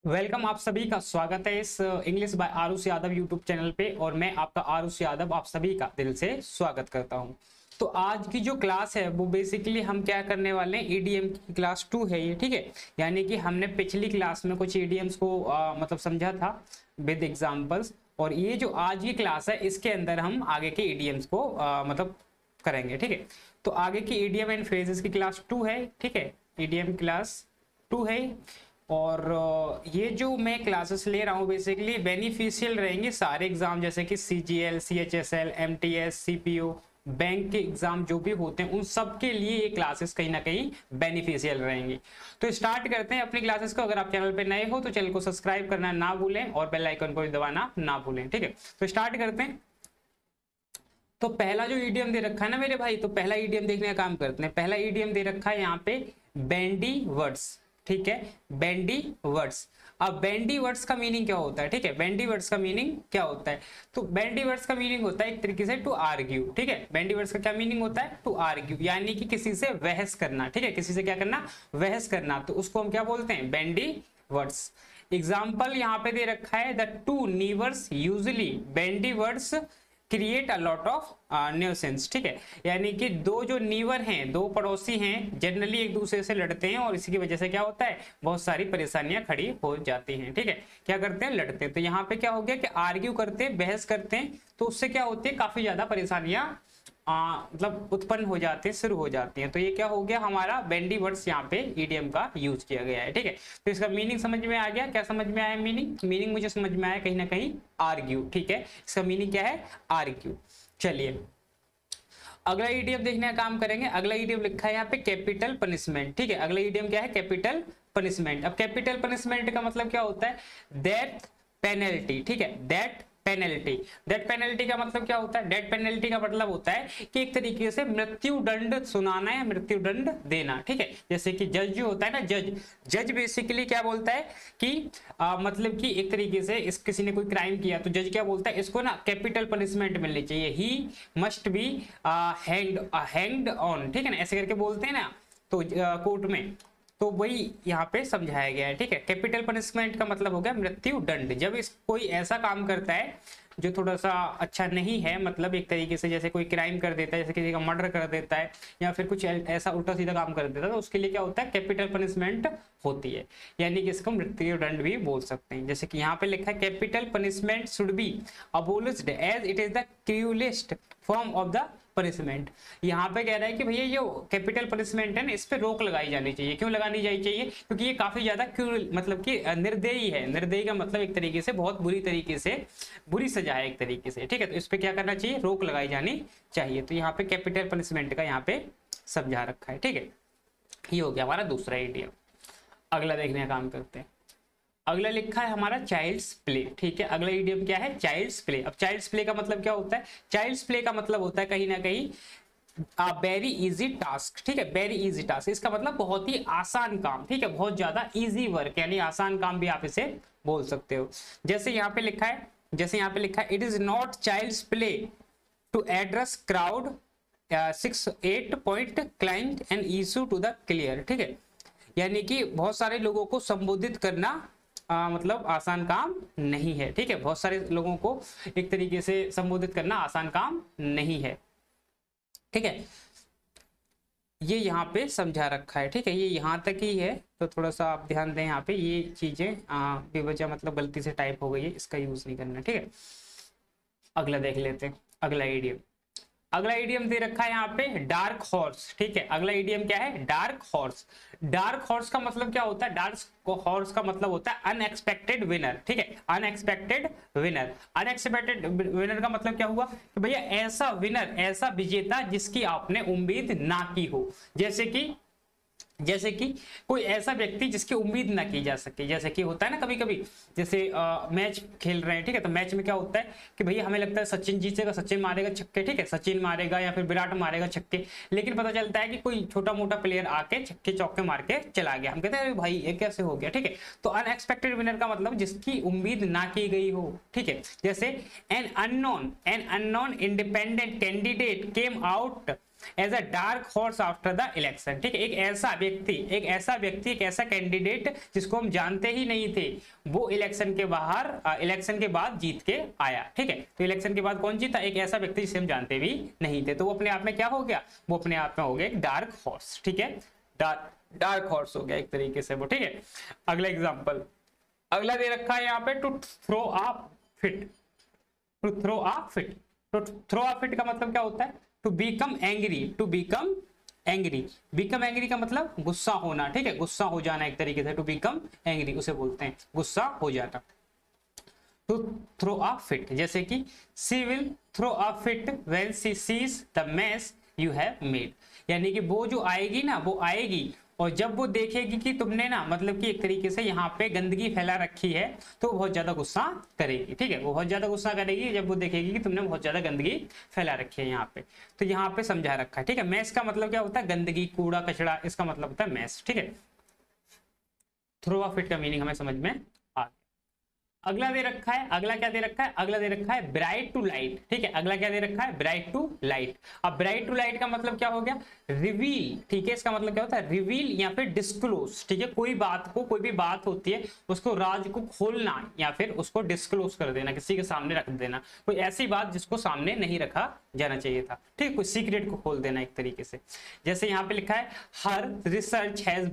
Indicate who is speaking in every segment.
Speaker 1: Welcome, आप सभी का स्वागत है इस English by Aarush Yadav YouTube channel पे। और मैं आपका आरुष यादव आप सभी का दिल से स्वागत करता हूं। तो आज की जो क्लास है वो बेसिकली हम क्या करने वाले हैं, ईडीएम की क्लास 2 है ये, ठीक है। यानी कि हमने पिछली क्लास में कुछ ईडीएम्स को मतलब समझा था विद एग्जांपल्स, और ये जो आज की क्लास है इसके अंदर हम आगे के ईडीएम्स को मतलब करेंगे, ठीक है। तो आगे की ईडीएम एंड फ्रेजेस की क्लास 2 है, ठीक है, ईडीएम क्लास 2 है। और ये जो मैं क्लासेस ले रहा हूँ बेसिकली बेनिफिशियल रहेंगे सारे एग्जाम, जैसे कि CGL, CHSL, MTS, CPO, bank के एग्जाम जो भी होते हैं उन सब के लिए ये क्लासेस कहीं ना कहीं बेनिफिशियल रहेंगी। तो स्टार्ट करते हैं अपनी क्लासेस को। अगर आप चैनल पे नए हो तो चैनल को सब्सक्राइब करना ना भूलें और बेल आइकन को भी दबाना ना भूलें, ठीक है। तो स्टार्ट करते हैं। तो पहला जो ईडीएम दे रखा है ना मेरे भाई, तो पहला ईडीएम देखने का काम करते हैं। पहला ईडीएम दे रखा है यहाँ पे बेंडी वर्ड्स, ठीक है, बेंडी वर्ड्स। अब बेंडी वर्ड्स का मीनिंग क्या होता है, ठीक है, बेंडी वर्ड्स का मीनिंग क्या होता है। तो बेंडी वर्ड्स का मीनिंग होता है एक तरीके से टू आर्ग्यू, ठीक है। बेंडी वर्ड्स का क्या मीनिंग होता है, टू आर्ग्यू, यानी कि किसी से बहस करना, ठीक है, किसी से क्या करना, बहस करना। तो उसको हम क्या बोलते हैं, बेंडी वर्ड्स। एग्जाम्पल यहाँ पे दे रखा है, the two nevers usually bendy words create a lot of nuisance, ठीक है। यानी कि दो जो नीवर हैं, दो पड़ोसी हैं, जनरली एक दूसरे से लड़ते हैं और इसी की वजह से क्या होता है, बहुत सारी परेशानियां खड़ी हो जाती हैं, ठीक है। क्या करते हैं, लड़ते हैं। तो यहाँ पे क्या हो गया कि आर्ग्यू करते हैं, बहस करते हैं, तो उससे क्या होती है, काफी ज्यादा परेशानियां मतलब उत्पन्न हो जाते हैं, शुरू हो जाती हैं। तो ये क्या हो गया, हमारा बेंडी वर्ड्स यहाँ पे ईडीएम का यूज किया गया है, ठीक है। तो इसका मीनिंग समझ में आ गया, क्या समझ में आया मीनिंग मुझे समझ में आया कहीं ना कहीं आर्ग्यू, ठीक है। इसका मीनिंग क्या है, आर्ग्यू। चलिए अगला ईडीएम देखने का काम करेंगे। अगला ईडीएम लिखा है यहाँ पे कैपिटल पनिशमेंट, ठीक है। अगला ईडीएम क्या है, कैपिटल पनिशमेंट। अब कैपिटल पनिशमेंट का मतलब क्या होता है, डेथ पेनल्टी, ठीक है, डेथ पेनल्टी। डेथ पेनल्टी का मतलब क्या होता है, डेथ पेनल्टी का मतलब होता है कि एक तरीके से मृत्यु दंड सुनाना है, मृत्यु दंड देना, ठीक है। जैसे कि जज जो होता है ना, जज बेसिकली क्या बोलता है कि मतलब कि एक तरीके से इस किसी ने कोई क्राइम किया तो जज क्या बोलता है, इसको ना कैपिटल पनिशमेंट मिलनी चाहिए, he must be hanged on, ठीक है ना, ऐसे करके बोलते हैं ना तो कोर्ट में। तो वही यहाँ पे समझाया गया है, ठीक है। कैपिटल पनिशमेंट का मतलब हो गया मृत्यु दंड। जब इस कोई ऐसा काम करता है जो थोड़ा सा अच्छा नहीं है, मतलब एक तरीके से जैसे कोई क्राइम कर देता है, जैसे किसी का मर्डर कर देता है या फिर कुछ ऐसा उल्टा सीधा काम कर देता है, तो उसके लिए क्या होता है, कैपिटल पनिशमेंट होती है, यानी कि इसको मृत्यु दंड भी बोल सकते हैं। जैसे कि यहाँ पे लिखा है, capital punishment should be abolished as it is the cruellest form of the punishment. यहाँ पे कह रहा है कि भैया जो कैपिटल पनिशमेंट है ना, इस पे रोक लगाई जानी चाहिए। क्यों लगानी चाहिए, क्योंकि ये काफी ज्यादा मतलब कि निर्दयी है। निर्दयी का मतलब एक तरीके से बहुत बुरी तरीके से बुरी सजा है एक तरीके से, ठीक है। तो इस पे क्या करना चाहिए, रोक लगाई जानी चाहिए। तो यहाँ पे कैपिटल पनिशमेंट का यहाँ पे समझा रखा है, ठीक है। ये हो गया हमारा दूसरा ईडीएम। अगला देखने का काम करते हैं। अगला लिखा है हमारा चाइल्ड्स प्ले, ठीक है। अगला ईडीएम क्या है, चाइल्ड्स प्ले। अब चाइल्ड्स प्ले का मतलब क्या होता है, चाइल्ड्स प्ले का मतलब होता है कहीं ना कहीं वेरी इजी टास्क, ठीक है, वेरी इजी टास्क। इसका मतलब बहुत ही आसान काम, ठीक है, बहुत ज्यादा इजी वर्क, यानी आसान काम भी आप इसे बोल सकते हो। जैसे यहाँ पे लिखा है, it is not child's play to address crowd 6-8 point climb and issue to the clear, ठीक है। यानी कि बहुत सारे लोगों को संबोधित करना मतलब आसान काम नहीं है, ठीक है। बहुत सारे लोगों को एक तरीके से संबोधित करना आसान काम नहीं है, ठीक है। ये यहाँ पे समझा रखा है, ठीक है, ये यहाँ तक ही है। तो थोड़ा सा आप ध्यान दें, यहाँ पे ये चीजें बेवजह मतलब गलती से टाइप हो गई है, इसका यूज नहीं करना, ठीक है। अगला देख लेते हैं। अगला इडियम दे रखा है यहाँ पे डार्क हॉर्स, ठीक है। अगला इडियम क्या है, डार्क हॉर्स। डार्क हॉर्स का मतलब क्या होता है, डार्क हॉर्स का मतलब होता है अनएक्सपेक्टेड विनर, ठीक है, अनएक्सपेक्टेड विनर। अनएक्सपेक्टेड विनर का मतलब क्या हुआ कि भैया ऐसा विनर, ऐसा विजेता जिसकी आपने उम्मीद ना की हो। जैसे कि कोई ऐसा व्यक्ति जिसकी उम्मीद ना की जा सके। जैसे कि होता है ना कभी कभी, जैसे मैच खेल रहे हैं, ठीक है, तो मैच में क्या होता है कि भैया हमें लगता है सचिन जीतेगा, सचिन मारेगा छक्के, ठीक है, सचिन मारेगा या फिर विराट मारेगा छक्के, लेकिन पता चलता है कि कोई छोटा मोटा प्लेयर आके छक्के चौके मार के चला गया। हम कहते हैं भाई ये कैसे हो गया, ठीक है। तो अनएक्सपेक्टेड विनर का मतलब जिसकी उम्मीद ना की गई हो, ठीक है। जैसे an unknown independent candidate came out as a dark horse after the election. ठीक है, एक ऐसा व्यक्ति एक ऐसा कैंडिडेट जिसको हम जानते ही नहीं थे, वो इलेक्शन के बाद जीत के आया। ठीक है, तो इलेक्शन के बाद कौन जीता? एक ऐसा व्यक्ति जिसे हम जानते भी नहीं थे। तो वो अपने आप में क्या हो गया? वो अपने आप में हो गया एक डार्क हॉर्स। ठीक है, डार्क हॉर्स हो गया एक तरीके से वो। ठीक है, अगला एग्जांपल, अगला दे रखा है यहाँ पे to throw a fit. To throw a fit, तो थ्रो अ फिट का मतलब क्या होता है? To become angry. To become angry, become angry का मतलब गुस्सा होना। ठीक है, गुस्सा हो जाना एक तरीके से, टू बिकम एंग्री उसे बोलते हैं, गुस्सा हो जाना। टू थ्रो अ फिट, जैसे कि she will throw a fit when she sees the mess you have made, यानी कि वो जो आएगी ना, वो आएगी और जब वो देखेगी कि तुमने ना मतलब कि एक तरीके से यहाँ पे गंदगी फैला रखी है, तो बहुत ज्यादा गुस्सा करेगी। ठीक है, वो बहुत ज्यादा गुस्सा करेगी जब वो देखेगी कि तुमने बहुत ज्यादा गंदगी फैला रखी है यहाँ पे। तो यहाँ पे समझा रखा है। ठीक है, मैस का मतलब क्या होता है? गंदगी, कूड़ा कचड़ा, इसका मतलब होता है मैस। ठीक है, थ्रो अ फिट का मीनिंग हमें समझ में आ गया। अगला दे रखा है, अगला क्या दे रखा है? अगला दे रखा है ब्राइट टू लाइट। ठीक है, अगला क्या दे रखा है? Bright to light. अब ब्राइट टू लाइट का मतलब क्या हो गया? रिवील। ठीक है, इसका मतलब क्या होता है? रिवील या फिर डिस्क्लोज। ठीक है, कोई भी बात होती है उसको, राज को खोलना या फिर उसको डिस्क्लोज कर देना, किसी के सामने रख देना, कोई ऐसी बात जिसको सामने नहीं रखा जाना चाहिए था। ठीक है, कोई सीक्रेट को खोल देना एक तरीके से। जैसे यहाँ पे लिखा है हर research has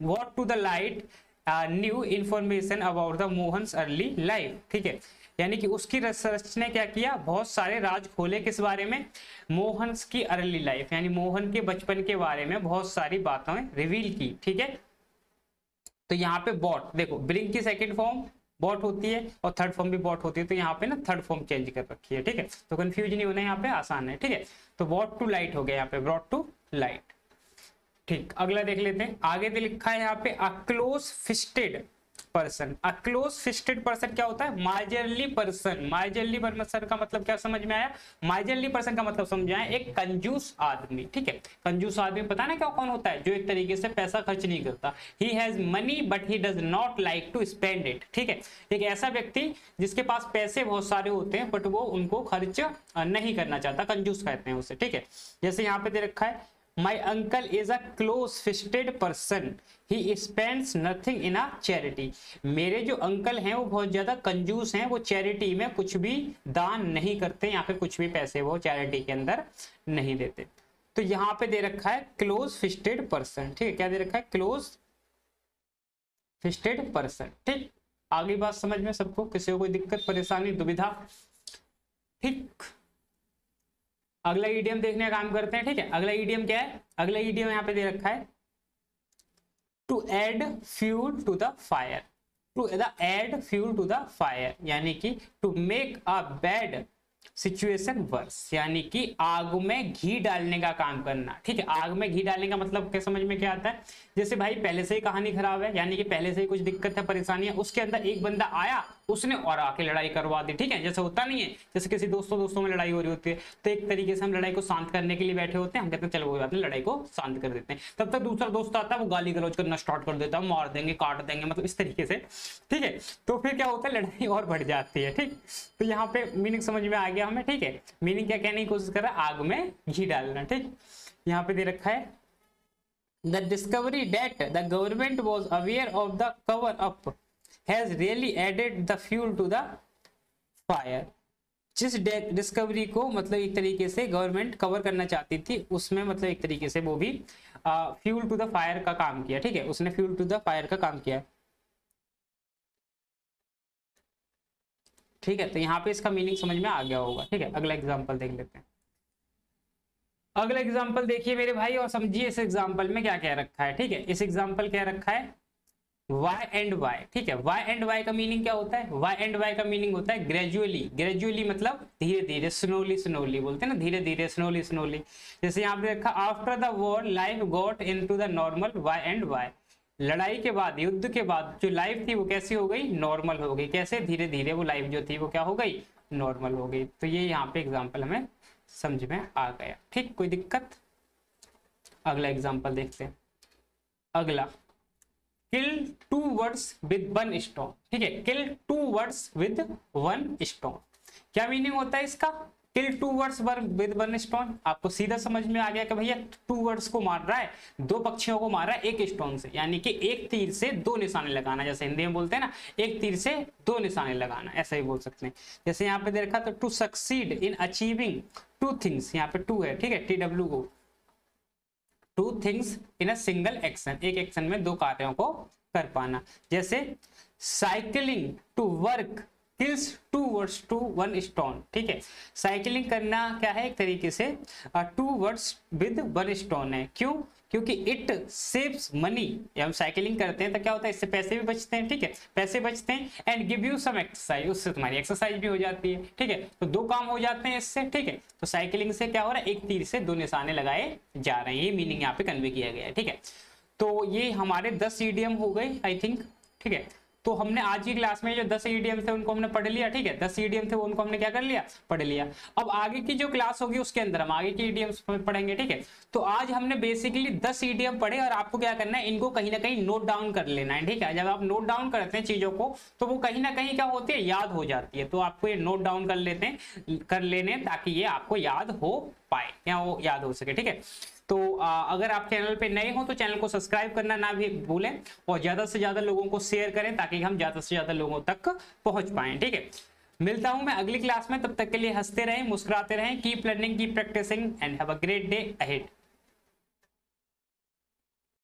Speaker 1: brought to the light new information about the Mohan's early life. ठीक है, यानी कि उसकी रिसर्च ने क्या किया? बहुत सारे राज खोले, किस बारे में? मोहन्स की अर्ली लाइफ, यानी मोहन के बचपन के बारे में बहुत सारी बातें रिवील की। ठीक है, तो यहाँ पे बॉट, देखो ब्रिंग की सेकंड फॉर्म बॉट होती है और थर्ड फॉर्म भी बॉट होती है, तो यहाँ पे ना थर्ड फॉर्म चेंज कर रखी है। ठीक है, तो कंफ्यूज नहीं होना, यहाँ पे आसान है। ठीक है, तो बॉट टू लाइट हो गया यहाँ पे, ब्रॉट टू लाइट। ठीक, अगला देख लेते हैं। आगे भी लिखा है यहाँ पे a close fisted person. A close fisted person क्या होता है? Miserly person. माइजरली पर्सन का मतलब क्या समझ में आया? माइजरली पर्सन का मतलब समझ आया, एक कंजूस आदमी। ठीक है, कंजूस आदमी पता ना क्या कौन होता है? जो एक तरीके से पैसा खर्च नहीं करता। He has money but he does not like to spend it. ठीक है, एक ऐसा व्यक्ति जिसके पास पैसे बहुत सारे होते हैं बट वो उनको खर्च नहीं करना चाहता, कंजूस कहते हैं उसे। ठीक है, जैसे यहाँ पे दे रखा है My uncle is a close-fisted person. He spends nothing in a charity. मेरे जो अंकल हैं वो बहुत ज्यादा कंजूस हैं, वो चैरिटी में कुछ भी दान नहीं करते या फिर कुछ भी पैसे वो चैरिटी के अंदर नहीं देते। तो यहाँ पे दे रखा है क्लोज फिस्टेड पर्सन। ठीक है, क्या दे रखा है? Close fisted person. ठीक, आगे बात समझ में सबको? किसी को कोई दिक्कत, परेशानी, दुविधा? ठीक, अगला ईडियम देखने का काम करते हैं। ठीक है, अगला ईडियम क्या है? अगला ईडियम यहाँ पे दे रखा है to add fuel to the fire. To add fuel to the fire, यानी कि to make a bad situation worse, यानी कि आग में घी डालने का काम करना। ठीक है, आग में घी डालने का मतलब क्या समझ में क्या आता है? जैसे भाई पहले से ही कहानी खराब है, यानी कि पहले से ही कुछ दिक्कत है, परेशानी है, उसके अंदर एक बंदा आया, उसने और आके लड़ाई करवा दी। ठीक है, जैसे होता नहीं है, जैसे किसी दोस्तों में लड़ाई हो रही होती है, तो एक तरीके से हम लड़ाई को शांत करने के लिए बैठे होते हैं, हम कहते हैं चलो कोई बात नहीं, लड़ाई को शांत कर देते हैं। तब तक दूसरा दोस्त आता है, वो गाली गलौज करना स्टार्ट कर देता है, मार देंगे, काट देंगे, मतलब इस तरीके से। ठीक है, तो फिर क्या होता है? लड़ाई और बढ़ जाती है। ठीक, तो यहाँ पे मीनिंग समझ में आ गया हमें। ठीक है, मीनिंग क्या कहने की कोशिश कर रहा है? आग में घी डालना। ठीक, यहाँ पे दे रखा है the discovery that the government was aware of the cover up has really added the fuel to the fire. जिस डिस्कवरी को मतलब एक तरीके से गवर्नमेंट कवर करना चाहती थी, उसमें मतलब एक तरीके से वो भी फ्यूल टू द फायर का काम किया। ठीक है, उसने फ्यूल टू द फायर का काम किया। ठीक है, तो यहाँ पे इसका मीनिंग समझ में आ गया होगा। ठीक है, अगला एग्जांपल देख लेते हैं। अगला एग्जांपल देखिए मेरे भाई और समझिए इस एग्जांपल में क्या क्या रखा है। ठीक है, इस एग्जांपल क्या रखा है? By and by. ठीक है, वाई एंड वाई का मीनिंग क्या होता है? वाई एंड वाई का मीनिंग होता है ग्रेजुअली। ग्रेजुअली मतलब धीरे धीरे, स्लोली स्लोली बोलते हैं ना, धीरे धीरे, स्लोली स्लोली। जैसे यहाँ पे रखा after the war life got into the normal by and by. लड़ाई के बाद, युद्ध के बाद जो लाइफ थी वो कैसी हो गई? नॉर्मल हो गई। कैसे? धीरे धीरे वो लाइफ जो थी वो क्या हो गई? नॉर्मल हो गई। तो ये यहाँ पे एग्जाम्पल हमें समझ में आ गया। ठीक, कोई दिक्कत? अगला एग्जाम्पल देखते हैं। अगला, किल 2 वर्ड्स विद 1 स्टोन। ठीक है, किल 2 वर्ड्स विद 1 स्टोन। क्या मीनिंग होता है इसका? किल 2 वर्ड्स विद 1 स्टोन। आपको सीधा समझ में आ गया कि भैया 2 वर्ड्स को मार रहा है, 2 पक्षियों को मार रहा है एक स्टोन से, यानी कि एक तीर से 2 निशाने लगाना, जैसे हिंदी में बोलते हैं ना, एक तीर से 2 निशाने लगाना, ऐसा ही बोल सकते हैं। जैसे यहाँ पे देखा तो to succeed in achieving 2 things, यहाँ पे 2 है, ठीक है, TW, 2 things in a single action, एक एक्शन में 2 कार्यों को कर पाना। जैसे cycling to work kills 2 birds to 1 stone, ठीक है। साइकिलिंग करना क्या है, एक तरीके से 2 वर्ड्स विद 1 स्टोन है। क्यों? क्योंकि इट सेव्स मनी, हम साइकिलिंग करते हैं तो क्या होता है, इससे पैसे भी बचते हैं, ठीक है, पैसे बचते हैं। And give you some exercise, उससे तुम्हारी एक्सरसाइज भी हो जाती है, ठीक है। तो 2 काम हो जाते हैं इससे, ठीक है। तो साइकिलिंग से क्या हो रहा है, एक तीर से 2 निशाने लगाए जा रहे हैं, ये मीनिंग यहाँ पे कन्वे किया गया है, ठीक है। तो ये हमारे 10 ईडियम हो गए आई थिंक, ठीक है। तो हमने आज की क्लास में जो 10 ईडियम थे उनको हमने पढ़ लिया, ठीक है, 10 ईडियम थे उनको हमने क्या कर लिया, पढ़ लिया। अब आगे की जो क्लास होगी उसके अंदर हम आगे की ईडियम्स पढ़ेंगे, ठीक है। तो आज हमने बेसिकली 10 ईडियम पढ़े और आपको क्या करना है, इनको कहीं ना कहीं नोट डाउन कर लेना है, ठीक है। जब आप नोट डाउन करते हैं चीजों को तो वो कहीं ना कहीं क्या होती है, याद हो जाती है। तो आपको ये नोट डाउन कर लेने ताकि ये आपको याद हो पाए या वो याद हो सके, ठीक है। तो अगर आप चैनल पे नए हो तो चैनल को सब्सक्राइब करना ना भी भूलें और ज्यादा से ज्यादा लोगों को शेयर करें ताकि हम ज्यादा से ज्यादा लोगों तक पहुंच पाएं, ठीक है। मिलता हूं मैं अगली क्लास में, तब तक के लिए हंसते रहें, मुस्कुराते रहें, keep learning, keep practising and have a great day ahead.